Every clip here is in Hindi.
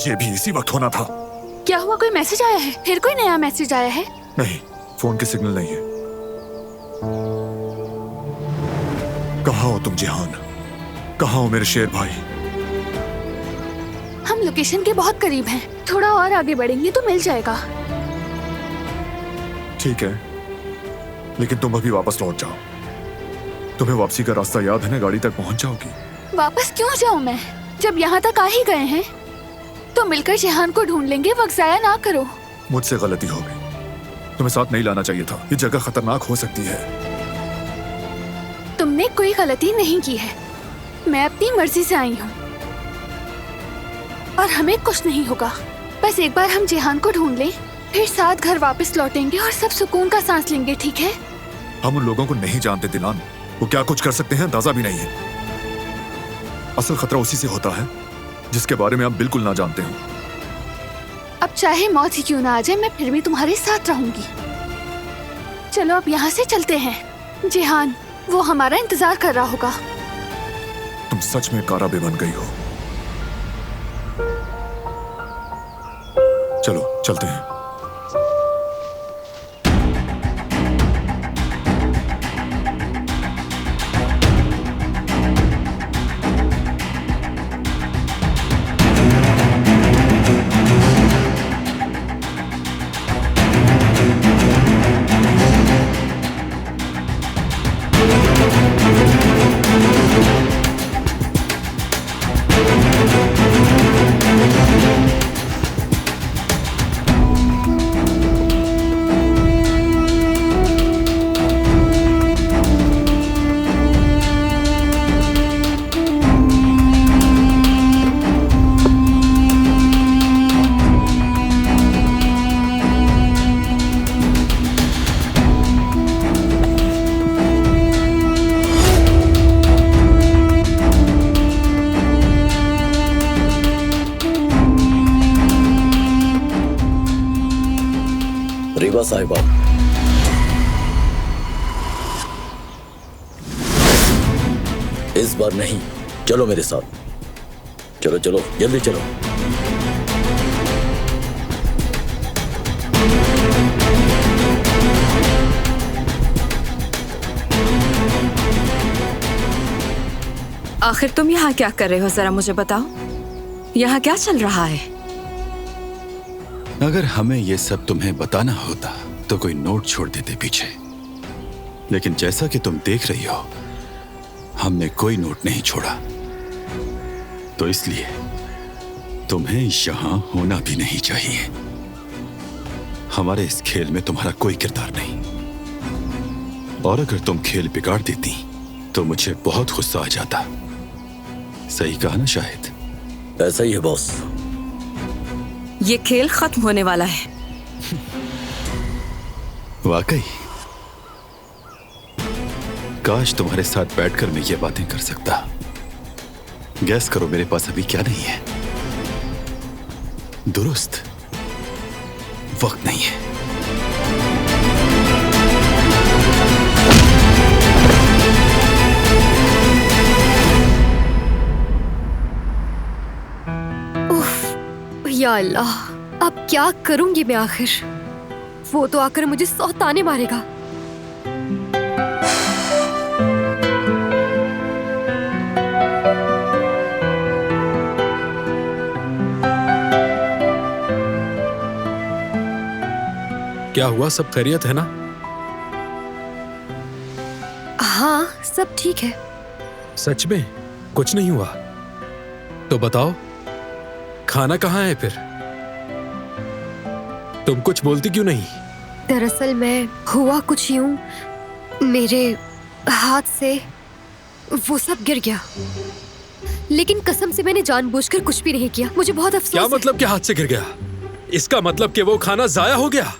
ये भी इसी वक्त होना था। क्या हुआ, कोई मैसेज आया है? फिर कोई नया मैसेज आया है? नहीं, फोन के सिग्नल नहीं है। कहाँ हो तुम जिहान? कहाँ हो मेरे शेर भाई? हम लोकेशन के बहुत करीब हैं। थोड़ा और आगे बढ़ेंगे तो मिल जाएगा। ठीक है, लेकिन तुम अभी वापस लौट जाओ। तुम्हें वापसी का रास्ता याद है ना? गाड़ी तक पहुंच जाओगी। वापस क्यों जाऊं मैं? जब यहाँ तक आ ही गए हैं तो मिलकर जिहान को ढूंढ लेंगे। वक्त जाया ना करो। मुझसे गलती हो गई, तुम्हें साथ नहीं लाना चाहिए था। ये जगह खतरनाक हो सकती है। तुमने कोई गलती नहीं की है। मैं अपनी मर्जी से आई हूँ और हमें कुछ नहीं होगा। बस एक बार हम जिहान को ढूंढ लें, फिर साथ घर वापस लौटेंगे और सब सुकून का सांस लेंगे। ठीक है? हम उन लोगों को नहीं जानते दिलान। वो क्या कुछ कर सकते हैं अंदाजा भी नहीं है। असल खतरा उसी से होता है जिसके बारे में आप बिल्कुल ना जानते हो। अब चाहे मौत ही क्यों ना आ जाए, मैं फिर भी तुम्हारे साथ रहूंगी। चलो अब यहाँ से चलते हैं। जिहान, वो हमारा इंतजार कर रहा होगा। तुम सच में काराबे बन गई हो। चलो चलते हैं। रीवा साहिबा, इस बार नहीं। चलो मेरे साथ। चलो चलो जल्दी चलो। आखिर तुम यहाँ क्या कर रहे हो, जरा मुझे बताओ। यहाँ क्या चल रहा है? अगर हमें ये सब तुम्हें बताना होता तो कोई नोट छोड़ देते पीछे, लेकिन जैसा कि तुम देख रही हो हमने कोई नोट नहीं छोड़ा, तो इसलिए तुम्हें यहां होना भी नहीं चाहिए। हमारे इस खेल में तुम्हारा कोई किरदार नहीं, और अगर तुम खेल बिगाड़ देती तो मुझे बहुत गुस्सा आ जाता। सही कहा ना शाहिद? ऐसा ही है बॉस। ये खेल खत्म होने वाला है। वाकई काश तुम्हारे साथ बैठकर मैं ये बातें कर सकता। गैस करो मेरे पास अभी क्या नहीं है? दुरुस्त वक्त नहीं है। या अल्लाह, अब क्या करूंगी मैं आखिर? वो तो आकर मुझे 100 ताने मारेगा। क्या हुआ, सब खैरियत है ना? हाँ, सब ठीक है। सच में कुछ नहीं हुआ? तो बताओ, खाना कहाँ है फिर? तुम कुछ बोलती क्यों नहीं? दरअसल मैं हुआ कुछ यूं, मेरे हाथ से वो सब गिर गया, लेकिन कसम से मैंने जानबूझकर कुछ भी नहीं किया। मुझे बहुत अफसोस क्या है। मतलब कि हाथ से गिर गया? इसका मतलब कि वो खाना जाया हो गया?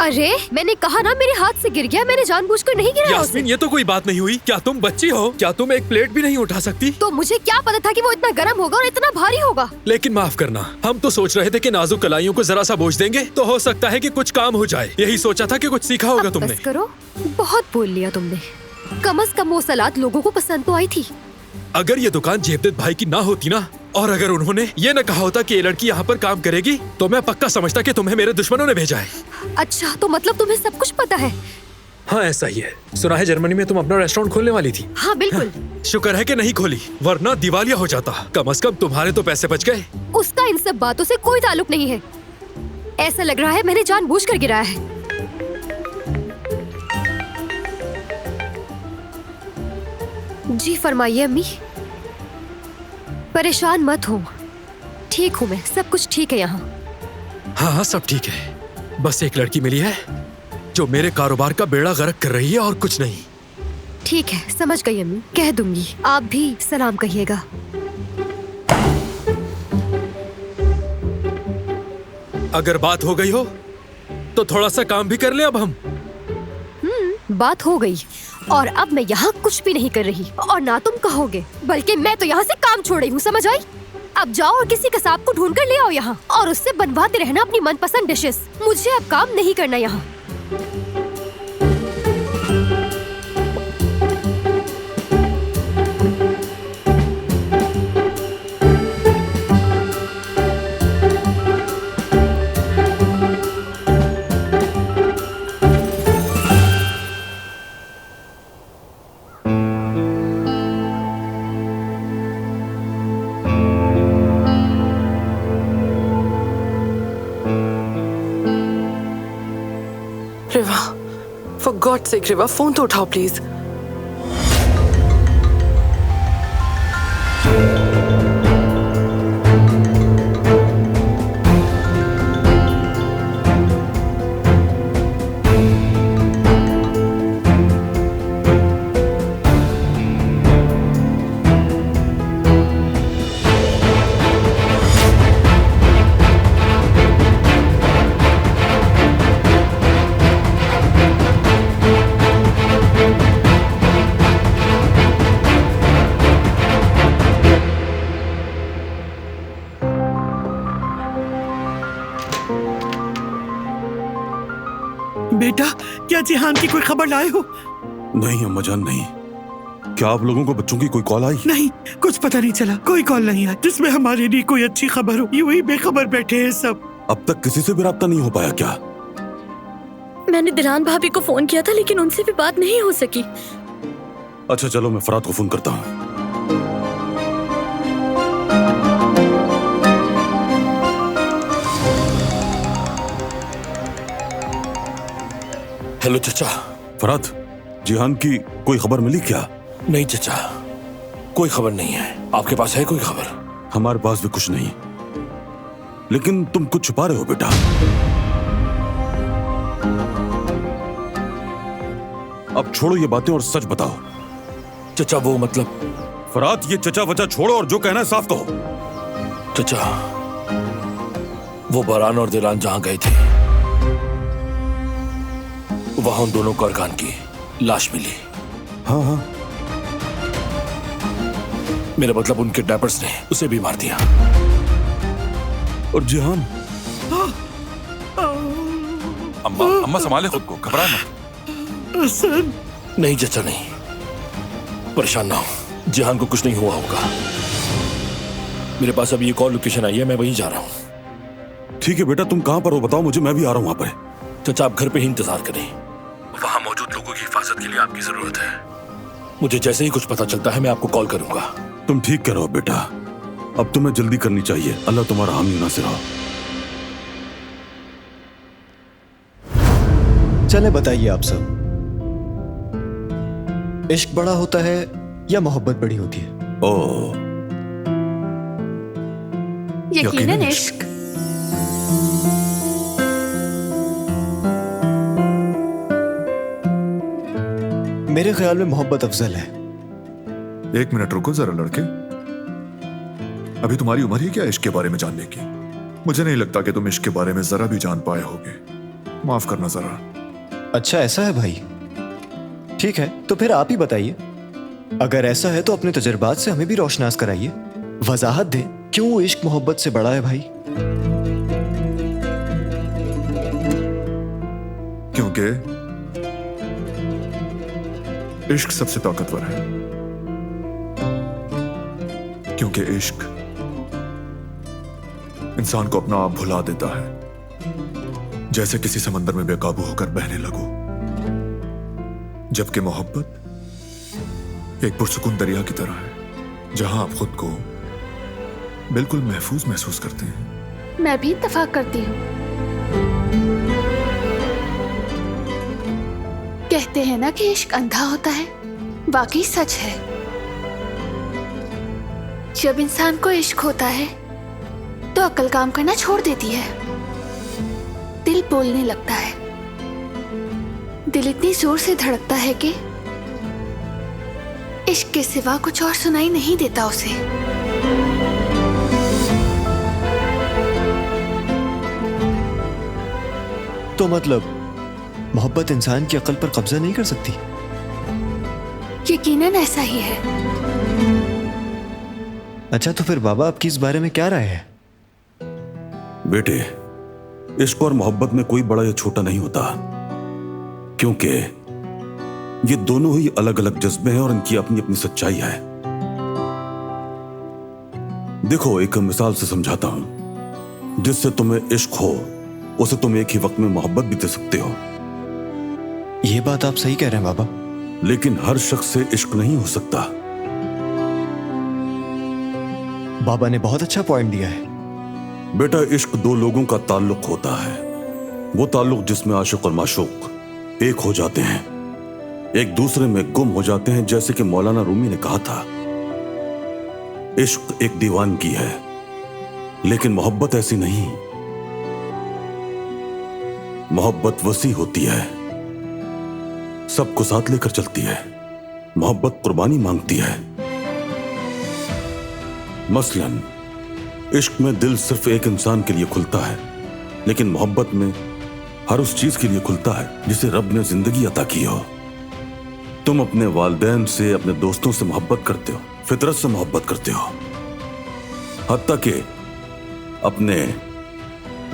अरे मैंने कहा ना, मेरे हाथ से गिर गया, मैंने जानबूझकर नहीं गिराया उसे। यास्मीन, ये तो कोई बात नहीं हुई। क्या तुम बच्ची हो? क्या तुम एक प्लेट भी नहीं उठा सकती? तो मुझे क्या पता था कि वो इतना गर्म होगा और इतना भारी होगा। लेकिन माफ करना, हम तो सोच रहे थे कि नाजुक कलाइयों को जरा सा बोझ देंगे तो हो सकता है कि कुछ काम हो जाए। यही सोचा था कि कुछ सीखा होगा तुमने। बस करो, बहुत बोल लिया तुमने। कम से कम वो सलाद लोगों को पसंद तो आई थी। अगर ये दुकान जेवदत भाई की ना होती ना, और अगर उन्होंने ये न कहा होता कि ये लड़की यहाँ पर काम करेगी तो मैं पक्का समझता कि तुम्हें मेरे दुश्मनों ने भेजा है। अच्छा, तो मतलब तुम्हें सब कुछ पता है? हाँ ऐसा ही है। सुना है जर्मनी में तुम अपना रेस्टोरेंट खोलने वाली थी। हाँ बिल्कुल। शुक्र है कि नहीं खोली, वरना दिवालिया हो जाता। कम से कम तुम्हारे तो पैसे बच गए। उसका इन सब बातों से कोई ताल्लुक नहीं है। ऐसा लग रहा है मैंने जानबूझकर गिराया है। जी फरमाइए अम्मी। परेशान मत हो, ठीक हूँ मैं, सब कुछ ठीक है यहाँ। हाँ हाँ सब ठीक है, बस एक लड़की मिली है जो मेरे कारोबार का बेड़ा गर्क कर रही है और कुछ नहीं। ठीक है, समझ गई अम्मी, कह दूंगी। आप भी सलाम कहिएगा। अगर बात हो गई हो तो थोड़ा सा काम भी कर ले अब हम। बात हो गई और अब मैं यहाँ कुछ भी नहीं कर रही और ना तुम कहोगे, बल्कि मैं तो यहाँ से काम छोड़ रही हूँ, समझ आई? अब जाओ और किसी कसाब को ढूंढ कर ले आओ यहाँ और उससे बनवाते रहना अपनी मनपसंद डिशेस। मुझे अब काम नहीं करना यहाँ। Riva, for God sake Riva, phone तो उठाओ प्लीज। बेटा, क्या जिहान की कोई खबर लाए हो? नहीं अम्माजान नहीं। क्या आप लोगों को बच्चों की कोई कॉल आई? नहीं, कुछ पता नहीं चला, कोई कॉल नहीं आई जिसमें हमारे लिए कोई अच्छी खबर हो। यूं ही बेखबर बैठे हैं सब। अब तक किसी से भी राब्ता नहीं हो पाया क्या? मैंने दिलान भाभी को फोन किया था लेकिन उनसे भी बात नहीं हो सकी। अच्छा चलो मैं फरात को फोन करता हूँ। हेलो चचा। फरात, जिहान की कोई खबर मिली क्या? नहीं चचा, कोई खबर नहीं है। आपके पास है कोई खबर? हमारे पास भी कुछ नहीं, लेकिन तुम कुछ छुपा रहे हो बेटा। अब छोड़ो ये बातें और सच बताओ। चचा वो मतलब। फरात, ये चचा वचा छोड़ो और जो कहना है साफ कहो। चचा, वो बरान और दिलान जहां गए थे वहां उन दोनों को अरकान की लाश मिली। हाँ हाँ, मेरा मतलब उनके किडनैपर्स ने उसे भी मार दिया। और जिहान? अम्मा संभाले खुद को, घबरा मत। नहीं चचा नहीं, परेशान ना हो, जिहान को कुछ नहीं हुआ होगा। मेरे पास अभी एक और लोकेशन आई है, मैं वहीं जा रहा हूँ। ठीक है बेटा, तुम कहाँ पर हो बताओ मुझे, मैं भी आ रहा हूँ वहाँ पर। चचा आप घर पे ही इंतजार करें, वहां मौजूद लोगों की हिफाजत के लिए आपकी जरूरत है। मुझे जैसे ही कुछ पता चलता है मैं आपको कॉल करूंगा। तुम ठीक कह रहे हो बेटा, अब तुम्हें जल्दी करनी चाहिए। अल्लाह तुम्हारा हामी नासिर हो। चले बताइए आप सब, इश्क बड़ा होता है या मोहब्बत बड़ी होती है? ओह, यकीनन इश्क। मेरे ख्याल में मोहब्बत अफजल है। एक मिनट रुको जरा लड़के, अभी तुम्हारी उम्र ही क्या इश्क के बारे में जानने की? मुझे नहीं लगता कि तुम इश्क के बारे में जरा भी जान पाए होगे। माफ करना जरा। अच्छा ऐसा है भाई, ठीक है तो फिर आप ही बताइए। अगर ऐसा है तो अपने तजुर्बात से हमें भी रोशनास कराइए, वजाहत दें क्यों इश्क मोहब्बत से बड़ा है भाई। क्योंकि इश्क सबसे ताकतवर है, क्योंकि इश्क इंसान को अपना आप भुला देता है, जैसे किसी समंदर में बेकाबू होकर बहने लगो। जबकि मोहब्बत एक पुरसुकून दरिया की तरह है, जहां आप खुद को बिल्कुल महफूज महसूस करते हैं। मैं भी इत्तेफाक करती हूँ। कहते हैं ना कि इश्क अंधा होता है, वाकई सच है। जब इंसान को इश्क होता है तो अक्ल काम करना छोड़ देती है, दिल बोलने लगता है। दिल इतनी जोर से धड़कता है कि इश्क के सिवा कुछ और सुनाई नहीं देता उसे। तो मतलब मोहब्बत इंसान की अक्ल पर कब्जा नहीं कर सकती? यकीनन ऐसा ही है। अच्छा, तो फिर बाबा आपकी इस बारे में क्या राय है? बेटे, इश्क और मोहब्बत में कोई बड़ा या छोटा नहीं होता, क्योंकि ये दोनों ही अलग अलग जज्बे हैं और इनकी अपनी अपनी सच्चाई है। देखो, एक मिसाल से समझाता हूं। जिससे तुम्हें इश्क हो उसे तुम एक ही वक्त में मोहब्बत भी दे सकते हो। ये बात आप सही कह रहे हैं बाबा, लेकिन हर शख्स से इश्क नहीं हो सकता। बाबा ने बहुत अच्छा पॉइंट दिया है। बेटा, इश्क दो लोगों का ताल्लुक होता है, वो ताल्लुक जिसमें आशिक और माशूक एक हो जाते हैं, एक दूसरे में गुम हो जाते हैं। जैसे कि मौलाना रूमी ने कहा था, इश्क एक दीवानगी है, लेकिन मोहब्बत ऐसी नहीं। मोहब्बत वसी होती है, सबको साथ लेकर चलती है। मोहब्बत कुर्बानी मांगती है। मसलन इश्क में दिल सिर्फ एक इंसान के लिए खुलता है, लेकिन मोहब्बत में हर उस चीज के लिए खुलता है जिसे रब ने जिंदगी अता की हो। तुम अपने वालिदैन से, अपने दोस्तों से मोहब्बत करते हो, फितरत से मोहब्बत करते हो, हत्ता कि अपने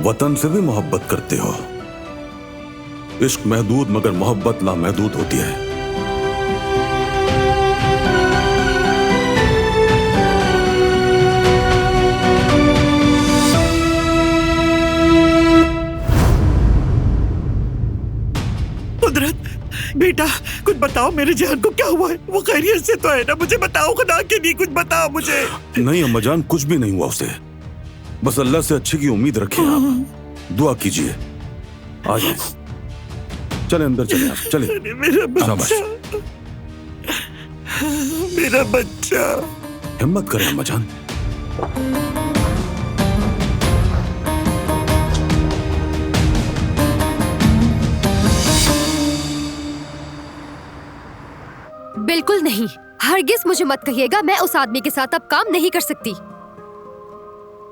वतन से भी मोहब्बत करते हो। इश्क महदूद मगर मोहब्बत लामहदूद होती है। कुदरत, बेटा कुछ बताओ, मेरे जान को क्या हुआ है? वो खैरियत से तो है ना? मुझे बताओ, खुदा के लिए कुछ बताओ मुझे। नहीं अम्माजान, कुछ भी नहीं हुआ उसे। बस अल्लाह से अच्छे की उम्मीद रखें। आप दुआ कीजिए। आ जाए, चले अंदर, चले आप, चले। मेरा बच्चा, मेरा बच्चा। हिम्मत करें अम्माजान। बिल्कुल नहीं, हरगिज मुझे मत कहिएगा। मैं उस आदमी के साथ अब काम नहीं कर सकती।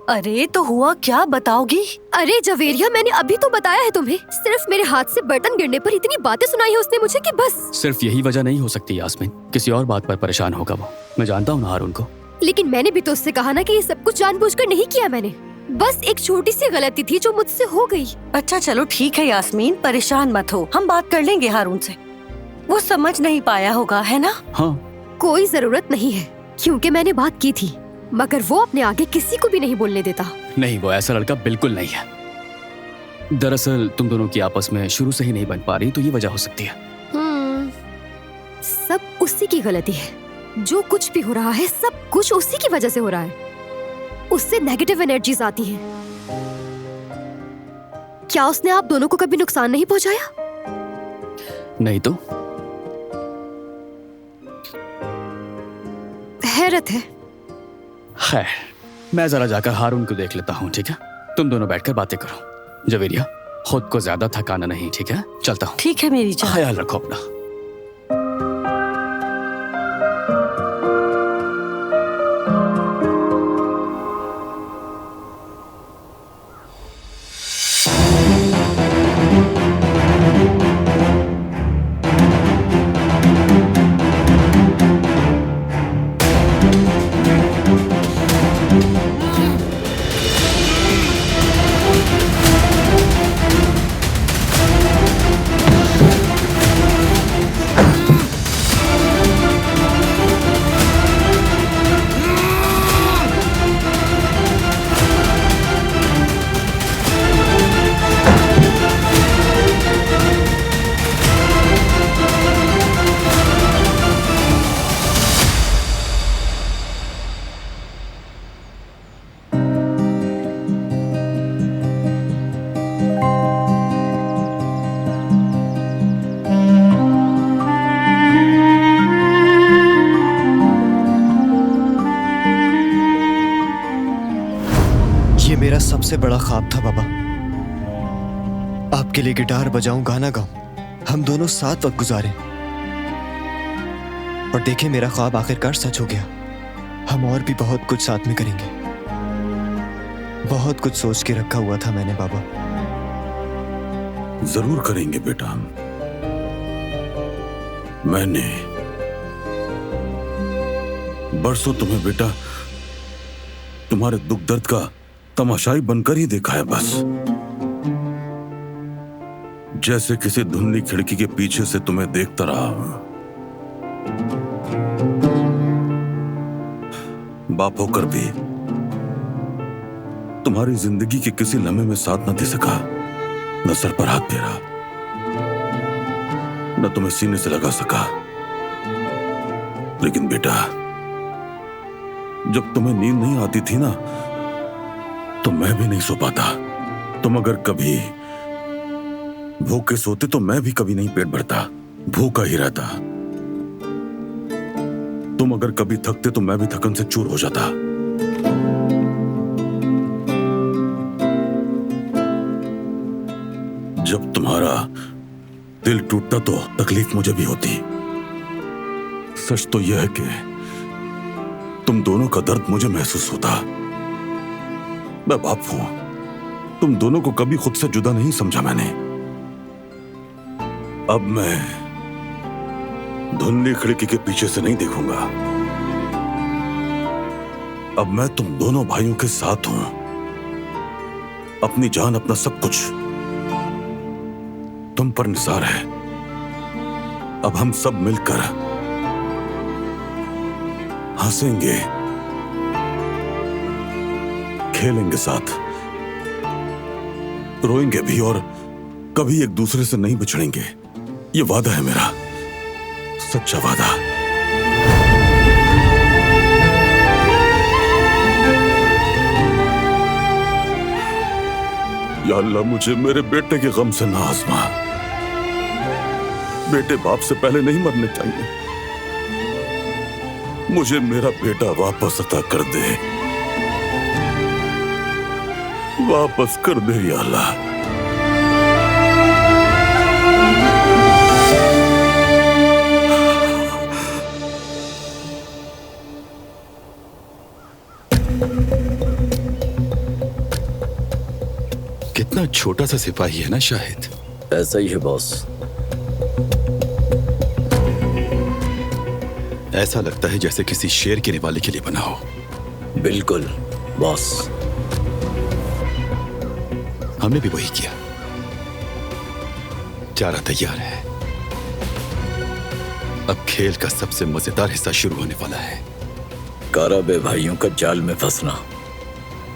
अरे तो हुआ क्या, बताओगी? अरे जवेरिया, मैंने अभी तो बताया है तुम्हें। सिर्फ मेरे हाथ से बर्तन गिरने पर इतनी बातें सुनाई है उसने मुझे कि बस। सिर्फ यही वजह नहीं हो सकती यास्मीन, किसी और बात पर परेशान होगा वो। मैं जानता हूँ ना हारून को। लेकिन मैंने भी तो उससे कहा ना कि ये सब कुछ जानबूझकर नहीं किया मैंने। बस एक छोटी सी गलती थी जो मुझसे हो गई। अच्छा चलो ठीक है यास्मीन, परेशान मत हो, हम बात कर लेंगे हारून से। वो समझ नहीं पाया होगा, है ना? हाँ। कोई जरूरत नहीं है, क्योंकि मैंने बात की थी, मगर वो अपने आगे किसी को भी नहीं बोलने देता। नहीं, वो ऐसा लड़का बिल्कुल नहीं है। दरअसल तुम दोनों की आपस में शुरू से ही नहीं बन पा रही, तो ये वजह हो सकती है। सब उसी की गलती है। जो कुछ भी हो रहा है सब कुछ उसी की वजह से हो रहा है। उससे नेगेटिव एनर्जीज आती हैं। क्या उसने आप दोनों को कभी नुकसान नहीं पहुंचाया? नहीं तो। हैरत है। खैर, मैं जरा जाकर हारून को देख लेता हूँ, ठीक है? तुम दोनों बैठकर बातें करो। जवेरिया, खुद को ज्यादा थकाना नहीं, ठीक है? चलता हूँ। ठीक है मेरी जान। ख्याल रखो अपना। सबसे बड़ा ख्वाब था बाबा, आपके लिए गिटार बजाऊं, गाना गाऊं, हम दोनों साथ वक्त गुजारें। और देखें, मेरा ख्वाब आखिरकार सच हो गया। हम और भी बहुत कुछ साथ में करेंगे। बहुत कुछ सोच के रखा हुआ था मैंने बाबा। जरूर करेंगे बेटा। मैंने बरसों तुम्हें बेटा तुम्हारे दुख दर्द का तमाशाई बनकर ही देखा है बस। जैसे किसी धुंधली खिड़की के पीछे से तुम्हें देखता रहा हूं। बाप होकर भी तुम्हारी जिंदगी के किसी लम्हे में साथ न दे सका, न सर पर हाथ फेरा, न तुम्हें सीने से लगा सका। लेकिन बेटा, जब तुम्हें नींद नहीं आती थी ना, तो मैं भी नहीं सो पाता। तुम अगर कभी भूखे सोते तो मैं भी कभी नहीं पेट भरता, भूखा ही रहता। तुम अगर कभी थकते तो मैं भी थकन से चूर हो जाता। जब तुम्हारा दिल टूटता तो तकलीफ मुझे भी होती। सच तो यह है कि तुम दोनों का दर्द मुझे महसूस होता। मैं बाप हूं, तुम दोनों को कभी खुद से जुदा नहीं समझा मैंने। अब मैं धुंधली खिड़की के पीछे से नहीं देखूंगा। अब मैं तुम दोनों भाइयों के साथ हूं। अपनी जान, अपना सब कुछ तुम पर निसार है। अब हम सब मिलकर हंसेंगे, खेलेंगे साथ, रोएंगे भी और कभी एक दूसरे से नहीं बिछड़ेंगे। ये वादा है मेरा, सच्चा वादा। या अल्लाह, मुझे मेरे बेटे के गम से ना आज़मा। बेटे बाप से पहले नहीं मरने चाहिए। मुझे मेरा बेटा वापस अता कर दे, वापस कर दे या अल्लाह। कितना छोटा सा सिपाही है ना शाहिद। ऐसा ही है बॉस। ऐसा लगता है जैसे किसी शेर के निवाले के लिए बना हो। बिल्कुल बॉस, हमने भी वही किया। चारा तैयार है। अब खेल का सबसे मजेदार हिस्सा शुरू होने वाला है। काराबे भाइयों का जाल में फंसना,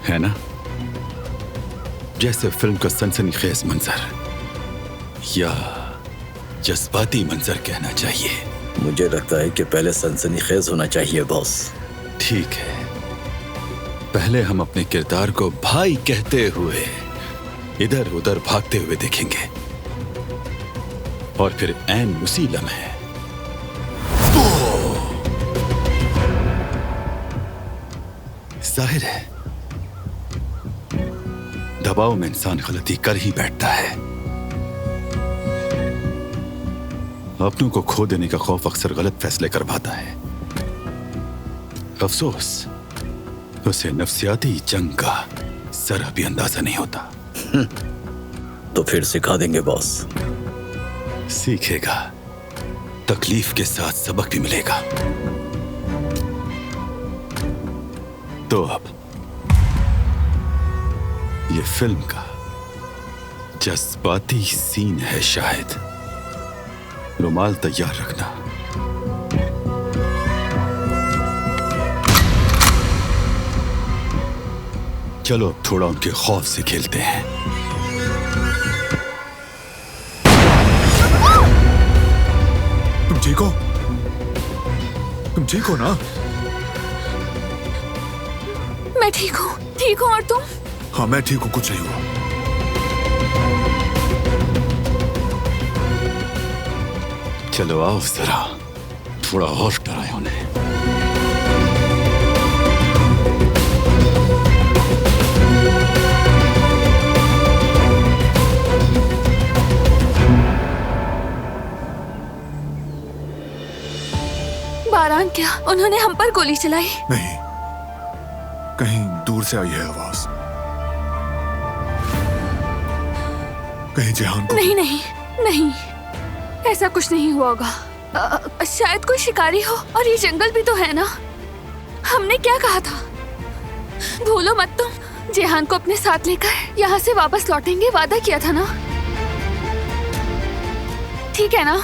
है ना? जैसे फिल्म का सनसनीखेज मंजर या जज्बाती मंजर कहना चाहिए। मुझे लगता है कि पहले सनसनीखेज होना चाहिए बॉस। ठीक है, पहले हम अपने किरदार को भाई कहते हुए इधर उधर भागते हुए देखेंगे और फिर ऐन उसी लम्हे जाहिर है दबाव में इंसान गलती कर ही बैठता है। अपनों को खो देने का खौफ अक्सर गलत फैसले करवाता है। अफसोस, उसे नफ्सियाती जंग का जरा भी अंदाजा नहीं होता। तो फिर सिखा देंगे बॉस। सीखेगा, तकलीफ के साथ सबक भी मिलेगा। तो अब ये फिल्म का जज्बाती सीन है शाहिद। रुमाल तैयार रखना। चलो अब थोड़ा उनके खौफ से खेलते हैं। तुम ठीक हो? तुम ठीक हो ना? मैं ठीक हूँ। ठीक हूँ, और तुम? हाँ, मैं ठीक हूँ, कुछ नहीं हुआ। चलो आओ जरा, थोड़ा और डराए उन्हें। बारान क्या उन्होंने हम पर गोली चलाई? नहीं, कहीं दूर से आई है आवाज। कहीं जिहान को... नहीं नहीं नहीं, ऐसा कुछ नहीं हुआ होगा। शायद कोई शिकारी हो, और ये जंगल भी तो है ना। हमने क्या कहा था? भूलो मत तुम, जिहान को अपने साथ लेकर यहाँ से वापस लौटेंगे, वादा किया था ना। ठीक है ना?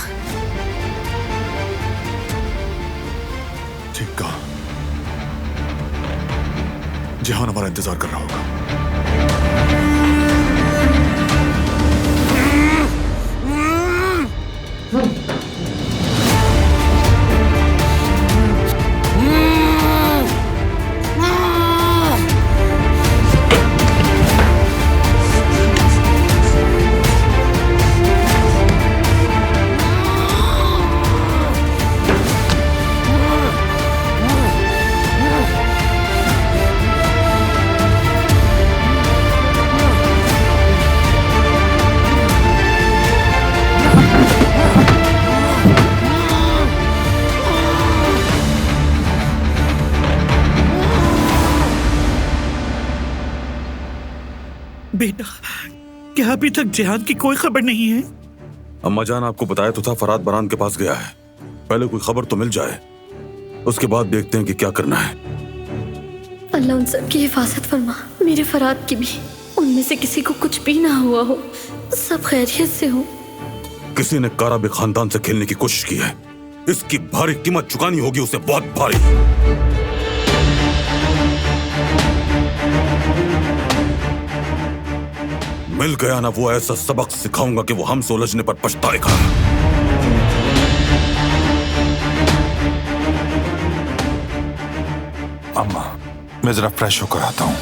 ठीक कहा। जिहान हमारा इंतजार कर रहा होगा। बेटा, क्या अभी तक जिहान की कोई खबर नहीं है? अम्मा जान, आपको बताया तो था फराद बारान के पास गया है। पहले कोई खबर तो मिल जाए, उसके बाद देखते हैं कि क्या करना है। अल्लाह उन सब की हिफाजत फरमा, मेरे फराद की भी। उनमें से किसी को कुछ भी ना हुआ हो, सब खैरियत से हो। किसी ने काराबे खानदान से खेलने की कोशिश की है। इसकी भारी कीमत चुकानी होगी उसे, बहुत भारी। मिल गया ना वो ऐसा सबक सिखाऊंगा कि वो हम उलझने पर पछताएगा। अम्मा, मैं जरा फ्रेश होकर आता हूँ।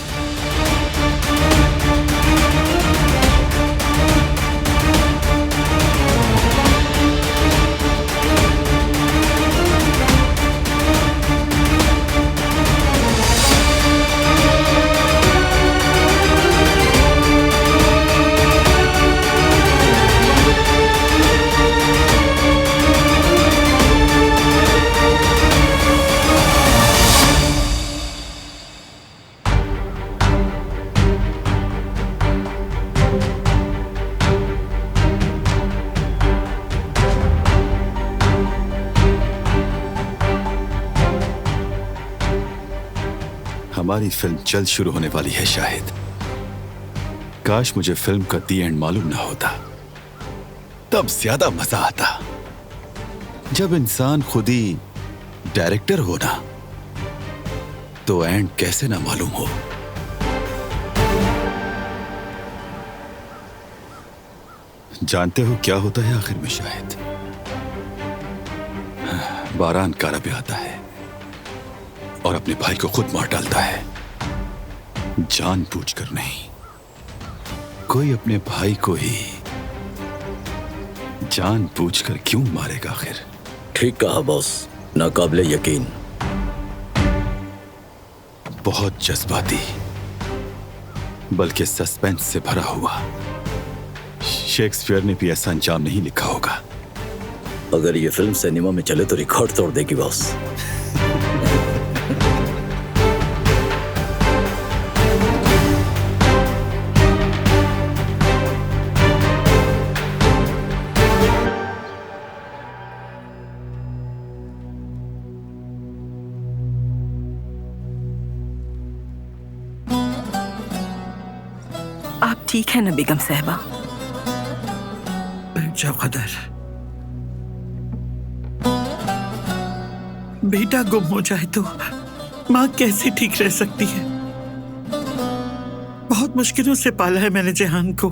हमारी फिल्म जल्द शुरू होने वाली है शाहिद। काश मुझे फिल्म का दी एंड मालूम ना होता, तब ज्यादा मजा आता। जब इंसान खुद ही डायरेक्टर हो ना, तो एंड कैसे ना मालूम हो। जानते हो क्या होता है आखिर में शाहिद? बारान काराबे आता है और अपने भाई को खुद मार डालता है, जानबूझकर नहीं। कोई अपने भाई को ही जानबूझकर क्यों मारेगा आखिर? ठीक कहा बॉस, नाकाबिले यकीन। बहुत जज्बाती, बल्कि सस्पेंस से भरा हुआ। शेक्सपियर ने भी ऐसा अंजाम नहीं लिखा होगा। अगर ये फिल्म सिनेमा में चले तो रिकॉर्ड तोड़ देगी बॉस। आप ठीक है ना बेगम साहबा? जाओ कदर, बेटा गुम हो जाए तो माँ कैसे ठीक रह सकती है? बहुत मुश्किलों से पाला है मैंने जिहान को।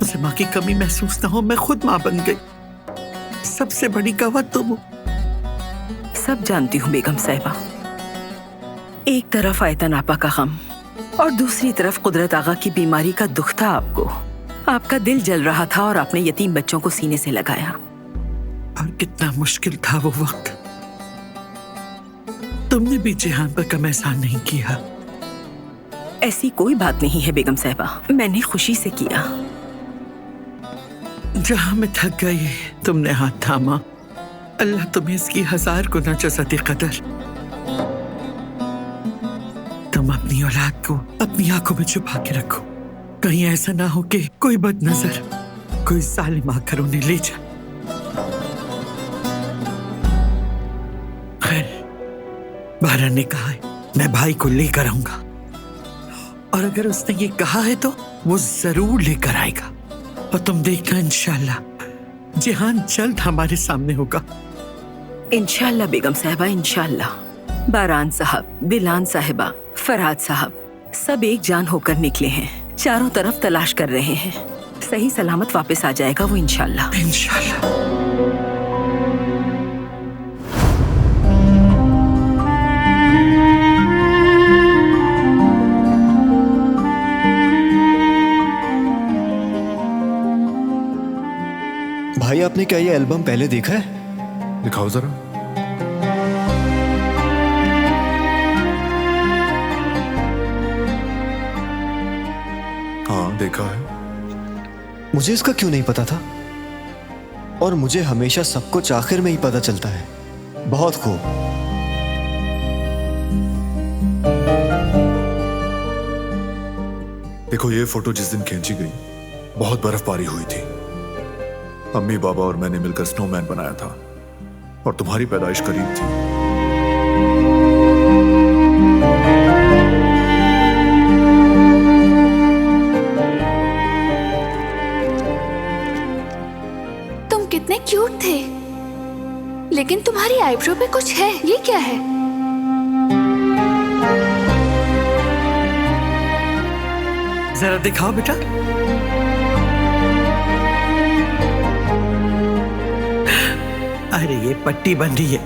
उसे माँ की कमी महसूस ना हो, मैं खुद माँ बन गई। सबसे बड़ी गवाह तुम हो। सब जानती हूँ बेगम साहबा। एक तरफ आयतन आपा का गम और दूसरी तरफ कुदरत आगा की बीमारी का दुख था आपको। आपका दिल जल रहा था और आपने यतीम बच्चों को सीने से लगाया। और कितना मुश्किल था वो वक्त। तुमने भी जिहान पर कम एहसान नहीं किया। ऐसी कोई बात नहीं है बेगम साहबा, मैंने खुशी से किया। जहां मैं थक गई तुमने हाथ थामा। अल्लाह तुम्हें इसकी 1000 गुना जज़ात कदर। तुम अपनी औलाद को अपनी आंखों में छुपा के रखो, कहीं ऐसा ना हो कि कोई बदनजर, कोई जालिम आकर उन्हें ले जाए। खैर, बारा ने कहा है मैं भाई को लेकर आऊंगा, और अगर उसने ये कहा है तो वो जरूर लेकर आएगा। और तुम देखना इंशाल्लाह जिहान जल्द हमारे सामने होगा। इंशाल्लाह बेगम साहिबा, इंशाल्लाह। बारान साहब, दिलान साहिबा, फरहाद साहब सब एक जान होकर निकले हैं, चारों तरफ तलाश कर रहे हैं। सही सलामत वापस आ जाएगा वो इंशाल्लाह। इंशाल्लाह। भाई आपने क्या ये एल्बम पहले देखा है? दिखाओ जरा। हाँ देखा है। मुझे इसका क्यों नहीं पता था? और मुझे हमेशा सब कुछ आखिर में ही पता चलता है। बहुत खूब। देखो ये फोटो जिस दिन खींची गई बहुत बर्फबारी हुई थी। अम्मी बाबा और मैंने मिलकर स्नोमैन बनाया था और तुम्हारी पैदाइश करीब थी। तुम कितने क्यूट थे, लेकिन तुम्हारी आईब्रो पे कुछ है, ये क्या है? जरा दिखाओ बेटा। अरे ये पट्टी बन रही है,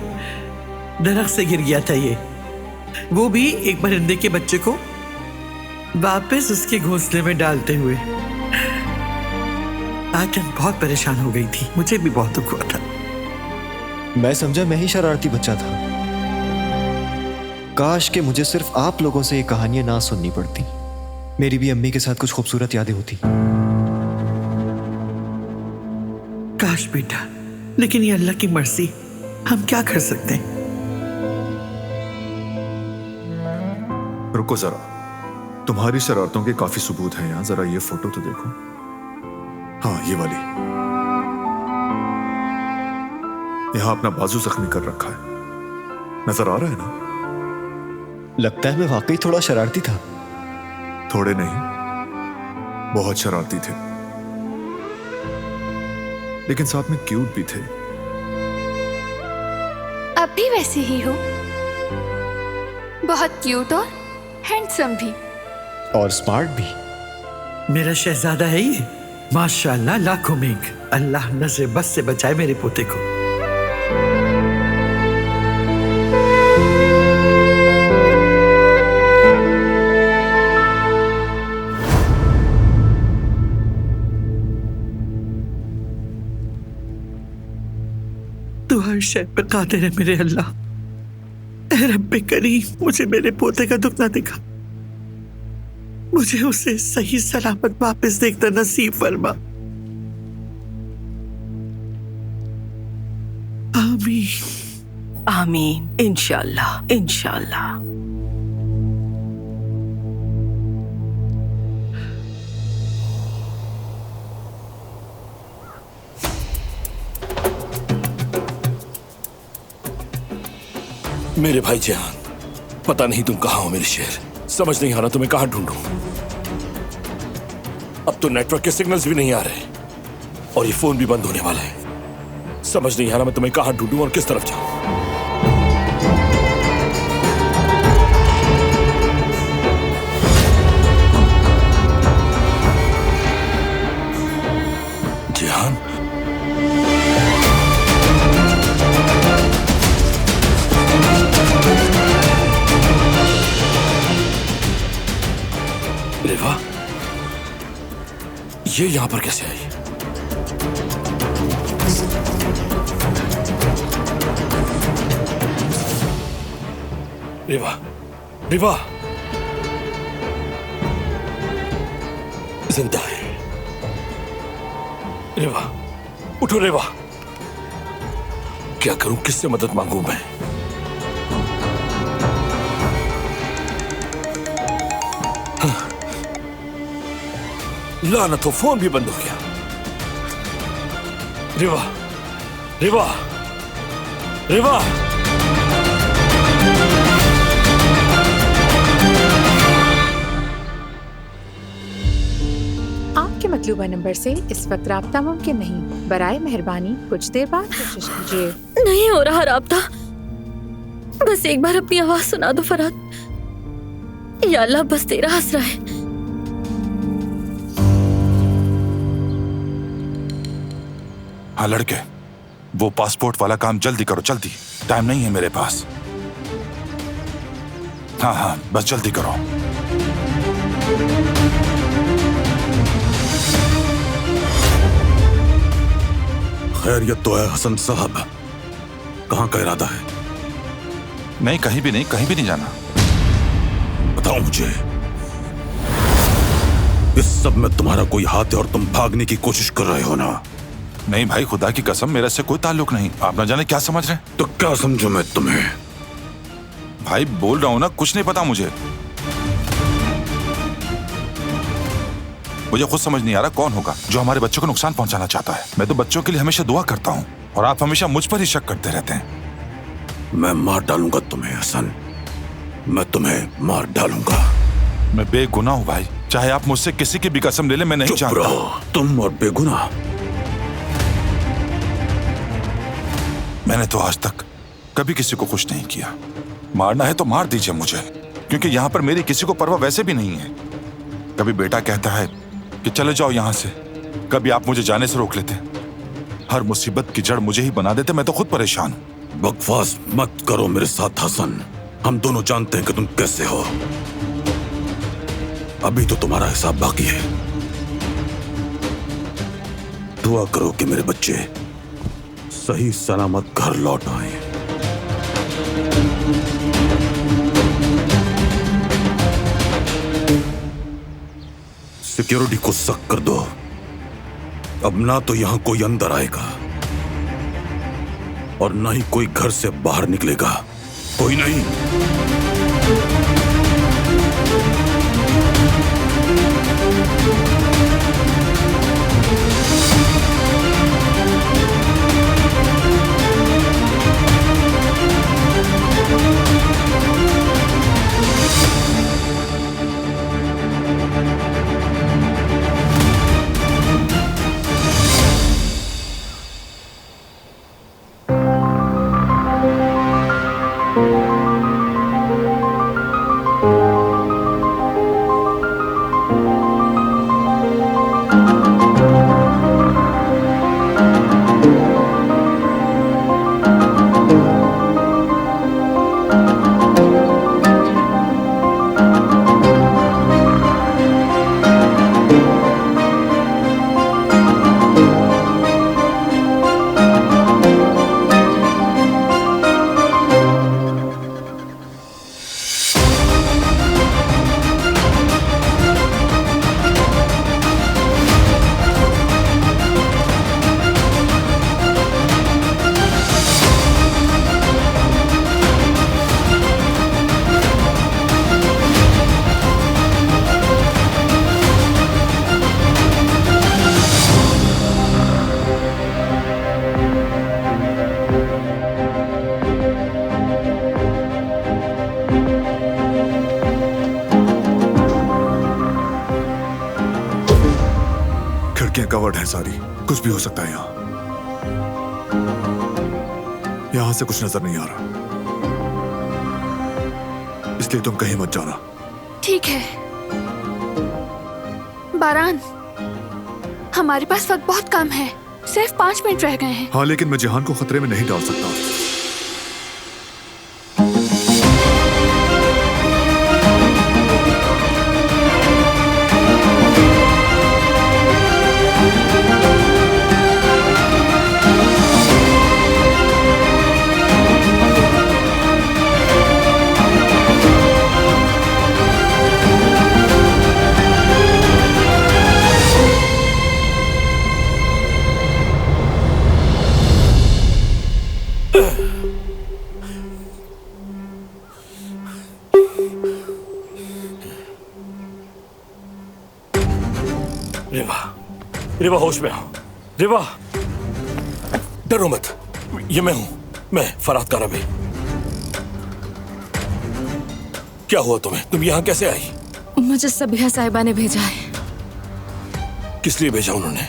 दरख्त से गिर गया था ये, वो भी एक परिंदे के बच्चे को वापस उसके घोंसले में डालते हुए। आज मैं बहुत परेशान हो गई थी, मुझे भी बहुत दुख हुआ था। मैं समझा मैं ही शरारती बच्चा था। काश कि मुझे सिर्फ आप लोगों से ये कहानियां ना सुननी पड़ती, मेरी भी अम्मी के साथ कुछ खूबसूरत यादें होती। काश बेटा, लेकिन ये अल्लाह की मर्जी, हम क्या कर सकते हैं। रुको जरा, तुम्हारी शरारतों के काफी सबूत हैं यहाँ। जरा ये फोटो तो देखो। हाँ ये वाली। यहाँ अपना बाजू जख्मी कर रखा है, नजर आ रहा है ना? लगता है मैं वाकई थोड़ा शरारती था। थोड़े नहीं, बहुत शरारती थे, लेकिन साथ में क्यूट भी थे। अब भी वैसे ही हो, बहुत क्यूट और हैंडसम भी, और स्मार्ट भी। मेरा शहजादा है ये, माशाल्लाह, लाखों में एक। अल्लाह नजर बस से बचाए मेरे पोते को। तू हर शय पे कादिर है मेरे अल्लाह। ऐ रब्बे करीम, मुझे मेरे पोते का दुख ना दिखा, मुझे उसे सही सलामत वापस देखना नसीब फरमा। आमीन आमीन, इंशाल्लाह इंशाल्लाह। मेरे भाई जहान, पता नहीं तुम कहाँ हो मेरे शेर। समझ नहीं आ रहा तुम्हें कहाँ ढूंढूं। अब तो नेटवर्क के सिग्नल्स भी नहीं आ रहे और ये फोन भी बंद होने वाला है। समझ नहीं आ रहा मैं तुम्हें कहाँ ढूंढूं और किस तरफ जाऊं। जहान, रेवा, ये यहां पर कैसे आई? रेवा, रेवा जिंदा है। रेवा, उठो रेवा, क्या करूं, किससे मदद मांगू मैं? लानत हो, फोन भी बंद हो गया। रिवा, रिवा, रिवा। आपके मतलूबा नंबर से इस वक्त राब्ता मुमकिन नहीं। बराए मेहरबानी कुछ देर बाद कोशिश कीजिए। नहीं हो रहा राब्ता। बस एक बार अपनी आवाज सुना दो फरहाद। या अल्लाह, बस तेरा आसरा है। हाँ लड़के, वो पासपोर्ट वाला काम जल्दी करो, जल्दी। टाइम नहीं है मेरे पास। हाँ हाँ, बस जल्दी करो। खैरियत तो है हसन साहब, कहाँ का इरादा है? नहीं, कहीं भी नहीं, कहीं भी नहीं जाना। बताओ मुझे, इस सब में तुम्हारा कोई हाथ है और तुम भागने की कोशिश कर रहे हो ना? नहीं भाई, खुदा की कसम, मेरे से कोई ताल्लुक नहीं। आप ना जाने क्या समझ रहे हैं। तो क्या समझूं मैं तुम्हें? भाई बोल रहा हूं ना, कुछ नहीं पता मुझे। मुझे खुद समझ नहीं आ रहा कौन होगा जो हमारे बच्चों को नुकसान पहुंचाना चाहता है। मैं तो बच्चों के लिए हमेशा दुआ करता हूं और आप हमेशा मुझ पर ही शक करते रहते हैं। मैं मार डालूंगा तुम्हें हसन, मैं तुम्हें मार डालूंगा। मैं बेगुनाह हूं भाई, चाहे आप मुझसे किसी की भी कसम ले ले, मैं नहीं चाहता। तुम और बेगुनाह? मैंने तो आज तक कभी किसी को खुश नहीं किया। मारना है तो मार दीजिए मुझे, क्योंकि यहाँ पर मेरी किसी को परवाह वैसे भी नहीं है। कभी बेटा कहता है कि चले जाओ यहाँ से, कभी आप मुझे जाने से रोक लेते। हर मुसीबत की जड़ मुझे ही बना देते। मैं तो खुद परेशान हूँ। बकवास मत करो मेरे साथ हसन, हम दोनों जानते हैं कि तुम कैसे हो। अभी तो तुम्हारा हिसाब बाकी है। दुआ करो कि मेरे बच्चे सही सलामत घर लौट आए। सिक्योरिटी को सख्त कर दो। अब ना तो यहां कोई अंदर आएगा और ना ही कोई घर से बाहर निकलेगा। कोई नहीं। कवर्ड है सारी, कुछ भी हो सकता है यहाँ। यहां से कुछ नजर नहीं आ रहा, इसलिए तुम कहीं मत जाना। ठीक है बारान, हमारे पास वक्त बहुत कम है, सिर्फ 5 मिनट रह गए हैं। हाँ, लेकिन मैं जिहान को खतरे में नहीं डाल सकता। रिवा होश में आओ। रिवा, डरो मत, ये मैं हूं, मैं फरात कारवी। क्या हुआ तुम्हें? तुम यहां कैसे आई? मुझे सबिहा साहिबा ने भेजा है। किस लिए भेजा उन्होंने?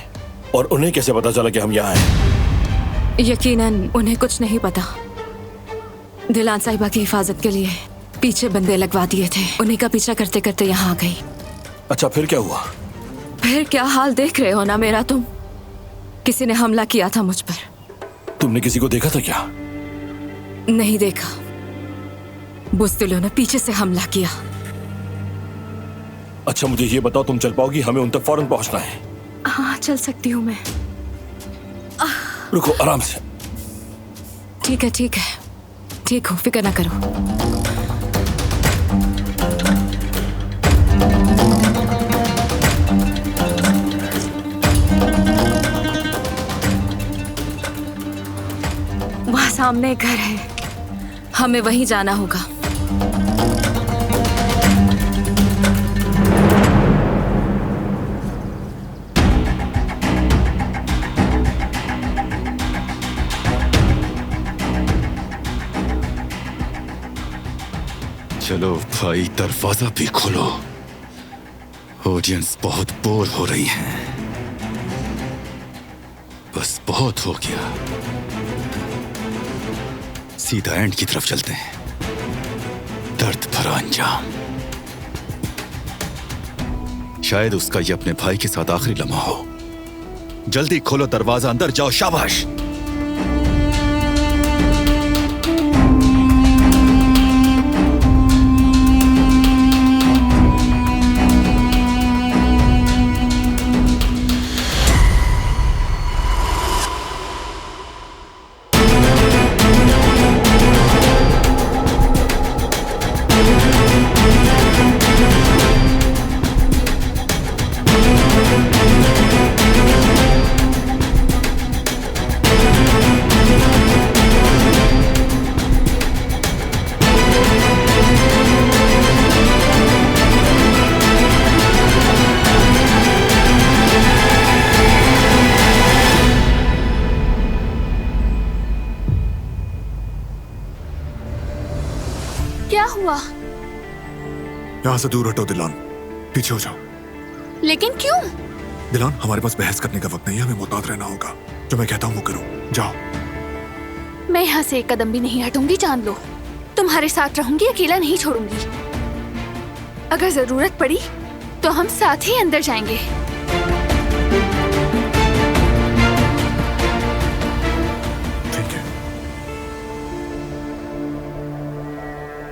और उन्हें कैसे पता चला कि हम यहाँ आए? यकीनन उन्हें कुछ नहीं पता। दिलान साहिबा की हिफाजत के लिए पीछे बंदे लगवा दिए थे। उन्हीं का पीछा करते करते यहाँ आ गई। अच्छा, फिर क्या हुआ? फिर क्या हाल देख रहे हो ना मेरा तुम। किसी ने हमला किया था मुझ पर। तुमने किसी को देखा था क्या? नहीं देखा। बुज़दिलों ने पीछे से हमला किया। अच्छा, मुझे ये बताओ, तुम चल पाओगी? हमें उन तक फौरन पहुंचना है। हाँ, चल सकती हूँ मैं। रुको, आराम से। ठीक है, ठीक है, ठीक हो, फिक्र ना करो। वहां सामने एक घर है, हमें वहीं जाना होगा। चलो भाई, दरवाजा भी खोलो। ऑडियंस बहुत बोर हो रही है। बस बहुत हो गया। सीधा एंड की तरफ चलते हैं। दर्द भरा अंजाम। शायद उसका ये अपने भाई के साथ आखिरी लम्हा हो। जल्दी खोलो दरवाजा, अंदर जाओ। शाबाश। क्या हुआ? यहाँ से दूर हटो दिलान, पीछे हो जाओ। लेकिन क्यों? दिलान, हमारे पास बहस करने का वक्त नहीं है, हमें मुताद रहना होगा। जो मैं कहता हूँ वो करो, जाओ। मैं यहाँ से एक कदम भी नहीं हटूंगी, जान लो। तुम्हारे साथ रहूंगी, अकेला नहीं छोड़ूंगी। अगर जरूरत पड़ी तो हम साथ ही अंदर जाएंगे।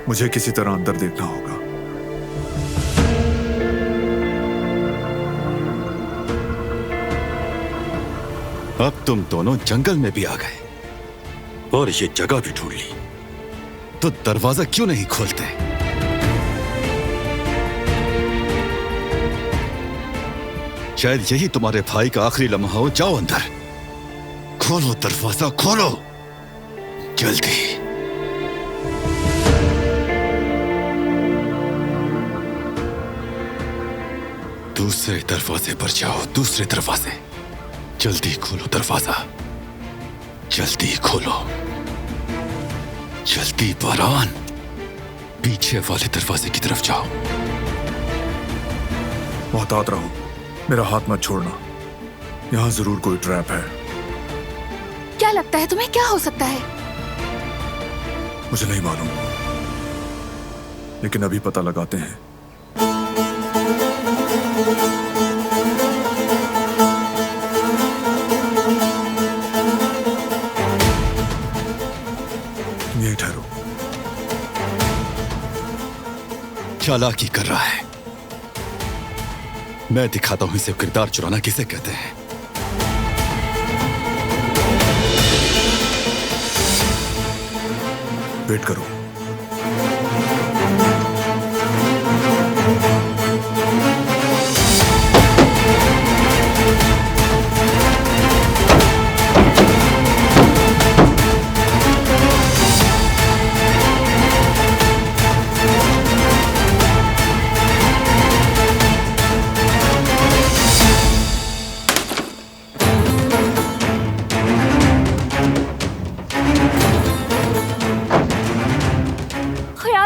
मुझे किसी तरह अंदर देखना होगा। अब तुम दोनों जंगल में भी आ गए और ये जगह भी ढूंढ ली, तो दरवाजा क्यों नहीं खोलते? शायद यही तुम्हारे भाई का आखिरी लम्हा हो। जाओ अंदर, खोलो दरवाजा, खोलो जल्दी। दूसरे दरवाजे पर जाओ, दूसरे दरवाजे। जल्दी खोलो दरवाजा, जल्दी खोलो, जल्दी। बारान, पीछे वाले दरवाजे की तरफ जाओ। मुहतात रहो, मेरा हाथ मत छोड़ना। यहाँ जरूर कोई ट्रैप है। क्या लगता है तुम्हें, क्या हो सकता है? मुझे नहीं मालूम, लेकिन अभी पता लगाते हैं। यही ठहरो। चालाकी कर रहा है। मैं दिखाता हूं इसे किरदार चुराना किसे कहते हैं। वेट करो।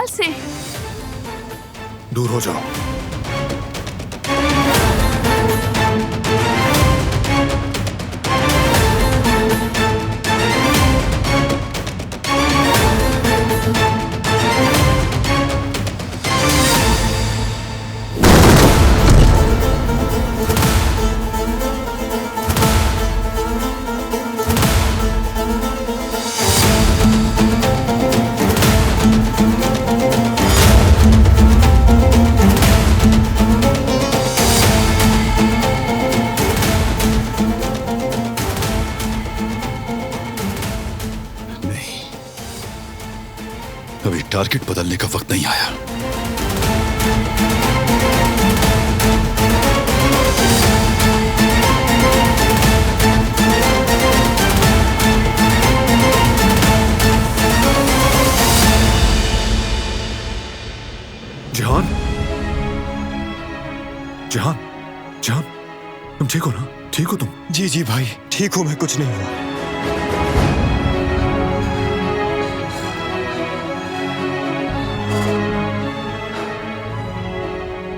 से। दूर हो जाओ। अभी टारगेट बदलने का वक्त नहीं आया। जिहान, जिहान, जिहान, तुम ठीक हो ना? ठीक हो तुम? जी जी भाई, ठीक हूं मैं, कुछ नहीं हुआ।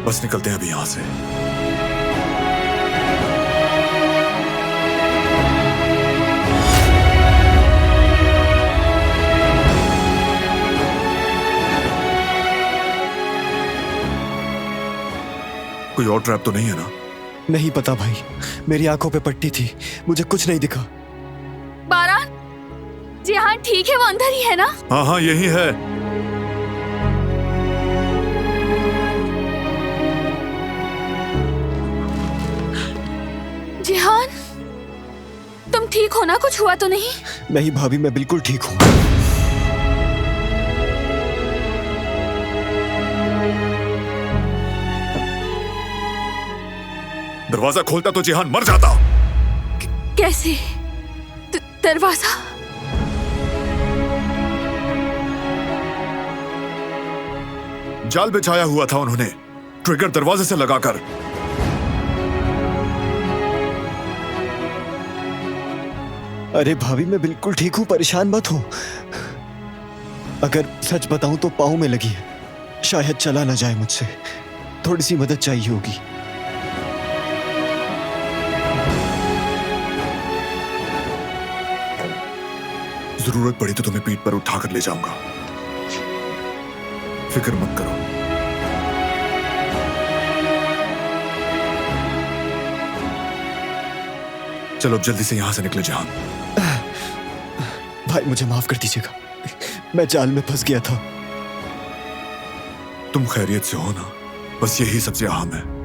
बस निकलते हैं अभी यहां से। कोई और ट्रैप तो नहीं है ना? नहीं पता भाई, मेरी आंखों पे पट्टी थी, मुझे कुछ नहीं दिखा। बारान, जिहान ठीक है, वो अंदर ही है ना? हाँ हाँ यही है। जिहान, तुम ठीक हो ना? कुछ हुआ तो नहीं? नहीं भाभी, मैं बिल्कुल ठीक हूँ। दरवाजा खोलता तो जिहान मर जाता। कैसे? दरवाजा? जाल बिछाया हुआ था उन्होंने, ट्रिगर दरवाजे से लगाकर। अरे भाभी, मैं बिल्कुल ठीक हूँ, परेशान मत हो। अगर सच बताऊं तो पाँव में लगी है, शायद चला ना जाए मुझसे, थोड़ी सी मदद चाहिए होगी। जरूरत पड़ी तो तुम्हें पीठ पर उठाकर ले जाऊंगा, फिक्र मत करो। चलो अब जल्दी से यहां से निकले जिहान। भाई मुझे माफ कर दीजिएगा, मैं जाल में फंस गया था। तुम खैरियत से हो ना? बस यही सबसे अहम है।